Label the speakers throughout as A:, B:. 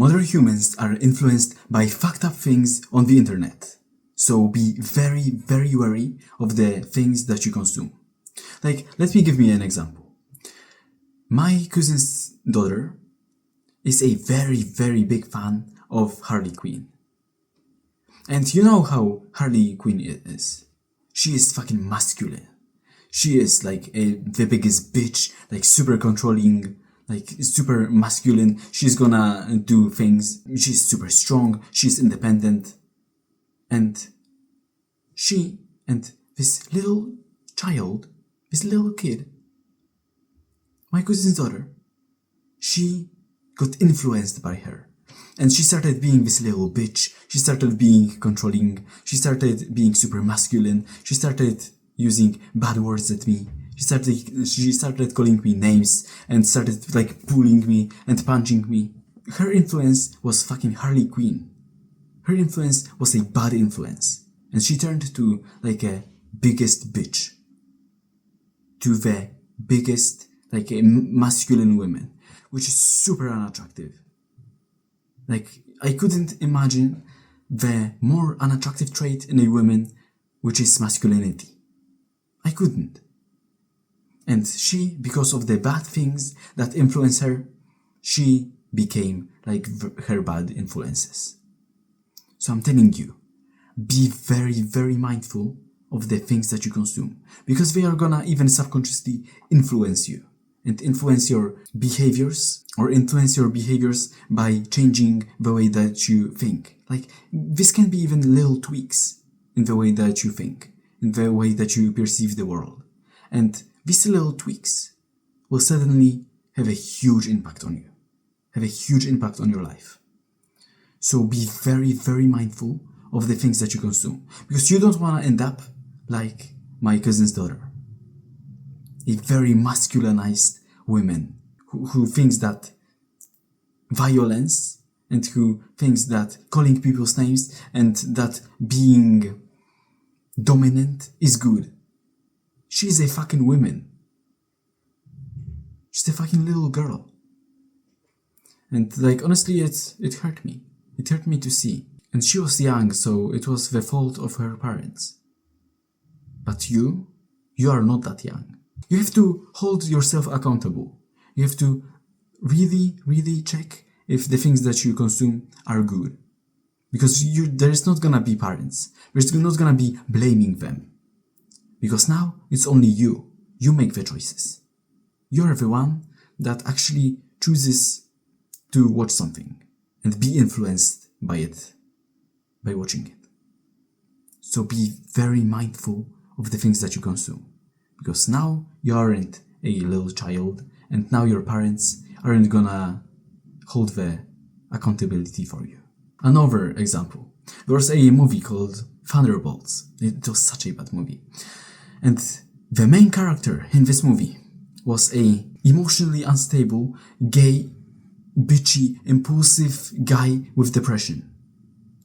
A: Modern humans are influenced by fucked up things on the internet. So be very, very wary of the things that you consume. Like, let me give me an example. My cousin's daughter is a very, very big fan of Harley Quinn. And you know how Harley Quinn is. She is fucking masculine. She is like the biggest bitch, like super controlling, like super masculine. She's gonna do things. She's super strong. She's independent. And she and this little child, this little kid, my cousin's daughter, she got influenced by her. And she started being this little bitch. She started being controlling. She started being super masculine. She started using bad words at me. She started calling me names and started like pulling me and punching me. Her influence was fucking Harley Quinn. Her influence was a bad influence. And she turned to like a biggest bitch. To the biggest, like a masculine woman. Which is super unattractive. Like, I couldn't imagine the more unattractive trait in a woman, which is masculinity. I couldn't. And she, because of the bad things that influence her, she became like her bad influences. So I'm telling you, be very, very mindful of the things that you consume, because they are gonna even subconsciously influence you. And influence your behaviors, or influence your behaviors by changing the way that you think. Like, this can be even little tweaks in the way that you think, in the way that you perceive the world. And these little tweaks will suddenly have a huge impact on you, have a huge impact on your life. So be very, very mindful of the things that you consume, because you don't want to end up like my cousin's daughter. A very masculinized woman who thinks that violence and who thinks that calling people's names and that being dominant is good. She's a fucking woman. She's a fucking little girl. And like, honestly, it hurt me. It hurt me to see. And she was young, so it was the fault of her parents. But you are not that young. You have to hold yourself accountable. You have to really, really check if the things that you consume are good. Because there is not gonna be parents. There's not gonna be blaming them. Because now it's only you. You make the choices. You're the one that actually chooses to watch something and be influenced by it, by watching it. So be very mindful of the things that you consume. Because now you aren't a little child, and now your parents aren't gonna hold the accountability for you. Another example. There was a movie called Thunderbolts. It was such a bad movie. And the main character in this movie was a emotionally unstable, gay, bitchy, impulsive guy with depression.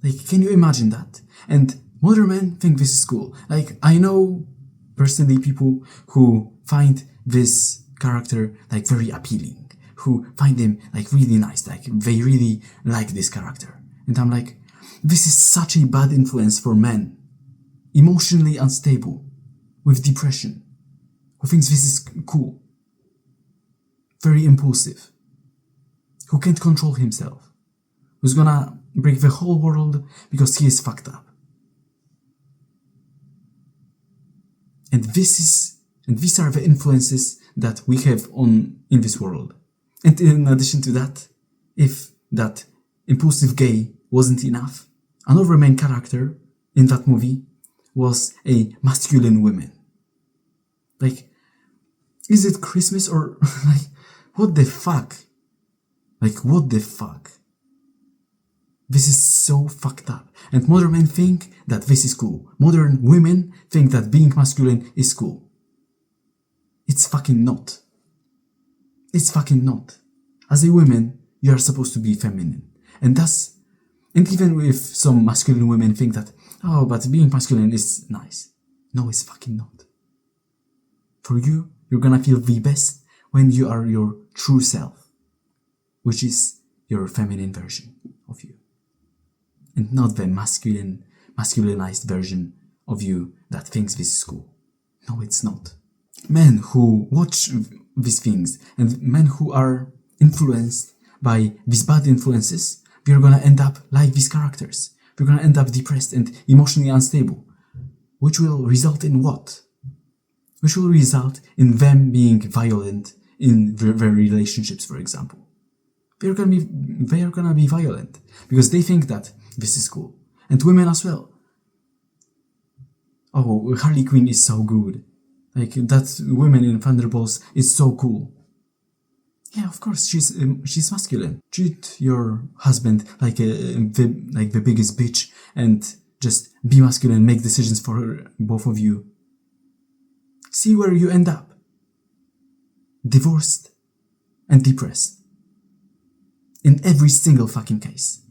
A: Like, can you imagine that? And modern men think this is cool. Like, I know personally people who find this character like very appealing, who find him like really nice, like they really like this character. And I'm like, this is such a bad influence for men. Emotionally unstable, with depression, who thinks this is cool. Very impulsive, who can't control himself, who's gonna break the whole world because he is fucked up. And these are the influences that we have in this world. And in addition to that, if that impulsive gay wasn't enough, another main character in that movie was a masculine woman. Like, is it Christmas or like, what the fuck? Like, what the fuck? This is so fucked up. And modern men think that this is cool. Modern women think that being masculine is cool. It's fucking not. It's fucking not. As a woman, you are supposed to be feminine. And even if some masculine women think that, oh, but being masculine is nice. No, it's fucking not. For you, you're gonna feel the best when you are your true self. Which is your feminine version of you. And not the masculinized version of you that thinks this is cool. No, it's not. Men who watch these things and men who are influenced by these bad influences, we're gonna end up like these characters. We're gonna end up depressed and emotionally unstable. Which will result in what? Which will result in them being violent in their relationships, for example. They are gonna be violent because they think that this is cool. And women as well. Oh, Harley Quinn is so good. Like, that woman in Thunderbolts is so cool. Yeah, of course, she's masculine. Treat your husband like the biggest bitch and just be masculine, make decisions for both of you. See where you end up. Divorced and depressed. In every single fucking case.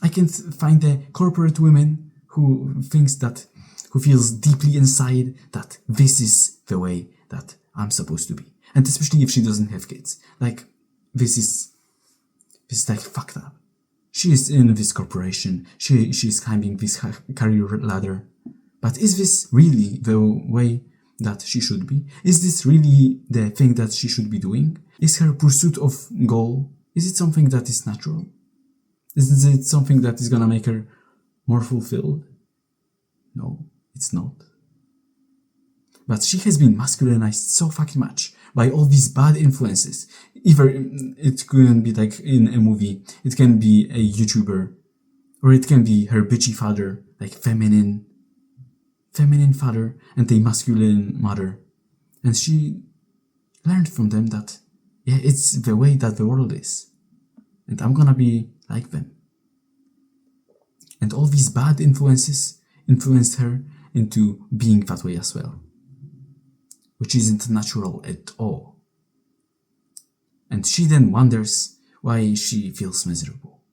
A: I can find the corporate women who feels deeply inside that this is the way that I'm supposed to be. And especially if she doesn't have kids. Like, this is like fucked up. She is in this corporation. She is climbing this career ladder. But is this really the way that she should be? Is this really the thing that she should be doing? Is her pursuit of goal, is it something that is natural? Is it something that is gonna make her more fulfilled? No, it's not. But she has been masculinized so fucking much by all these bad influences. Either it couldn't be like in a movie, it can be a YouTuber, or it can be her bitchy father, like feminine father and a masculine mother. And she learned from them that, yeah, it's the way that the world is. And I'm gonna be like them. And all these bad influences influenced her into being that way as well. Which isn't natural at all. And she then wonders why she feels miserable.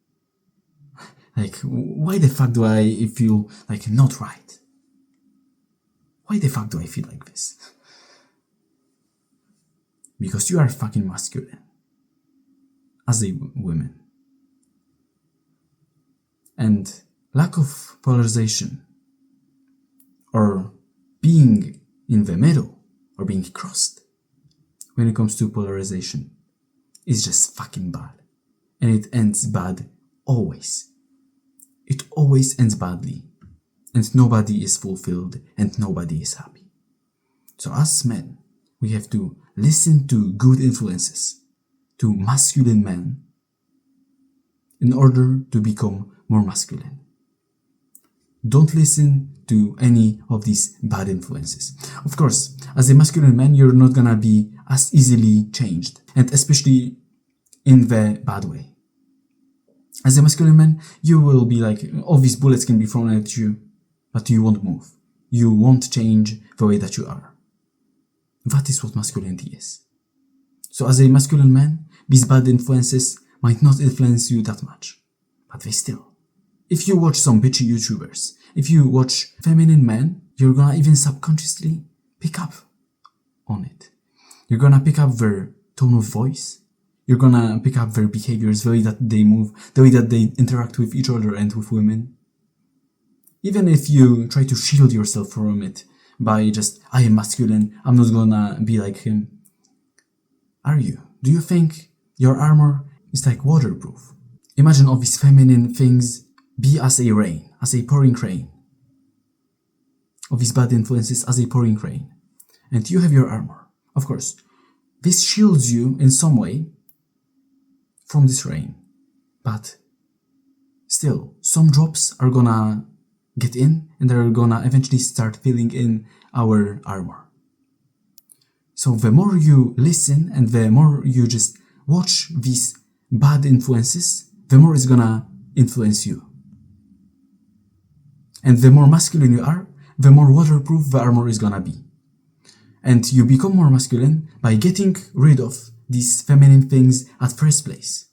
A: Like, why the fuck do I feel like not right? Why the fuck do I feel like this? Because you are fucking masculine. As a woman. And lack of polarization, or being in the middle, or being crossed when it comes to polarization, is just fucking bad. And it ends bad always. It always ends badly. And nobody is fulfilled and nobody is happy. So as men, we have to listen to good influences, to masculine men, in order to become more masculine. Don't listen to any of these bad influences. Of course, as a masculine man, you're not gonna be as easily changed, and especially in the bad way. As a masculine man, you will be like, all these bullets can be thrown at you, but you won't move. You won't change the way that you are. That is what masculinity is. So as a masculine man, these bad influences might not influence you that much, but they still. If you watch some bitchy YouTubers, if you watch feminine men, you're gonna even subconsciously pick up on it. You're gonna pick up their tone of voice. You're gonna pick up their behaviors, the way that they move, the way that they interact with each other and with women. Even if you try to shield yourself from it by just, I am masculine, I'm not gonna be like him. Are you? Do you think your armor is like waterproof? Imagine all these feminine things be as a rain, as a pouring rain. All these bad influences as a pouring rain. And you have your armor. Of course, this shields you in some way from this rain. But still, some drops are gonna get in and they're gonna eventually start filling in our armor. So the more you listen and the more you just watch these bad influences, the more it's gonna influence you. And the more masculine you are, the more waterproof the armor is gonna be. And you become more masculine by getting rid of these feminine things at first place.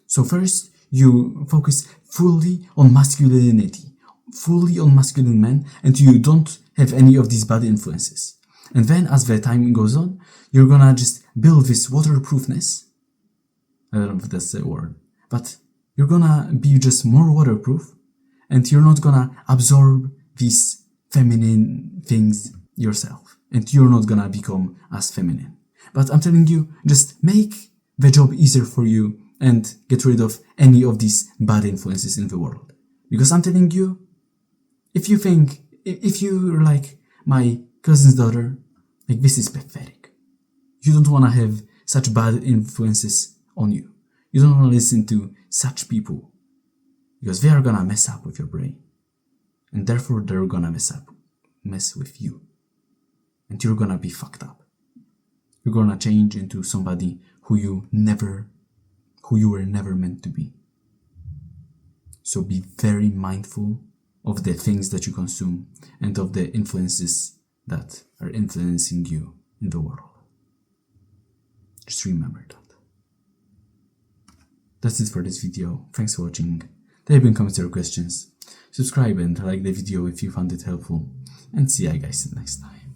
A: So first, you focus fully on masculinity, fully on masculine men, and you don't have any of these bad influences. And then as the time goes on, you're gonna just build this waterproofness I don't know if that's a word, but you're gonna be just more waterproof, and you're not gonna absorb these feminine things yourself, and you're not gonna become as feminine. But I'm telling you, just make the job easier for you and get rid of any of these bad influences in the world. Because I'm telling you, if you're like my cousin's daughter, like, this is pathetic. You don't want to have such bad influences on you. You don't want to listen to such people, because they are gonna mess up with your brain, and therefore they're gonna mess with you, and you're gonna be fucked up. You're gonna change into somebody who you were never meant to be. So be very mindful of the things that you consume and of the influences that are influencing you in the world. Just remember that. That's it for this video. Thanks for watching. Type in comments your questions. Subscribe and like the video if you found it helpful. And see you guys next time.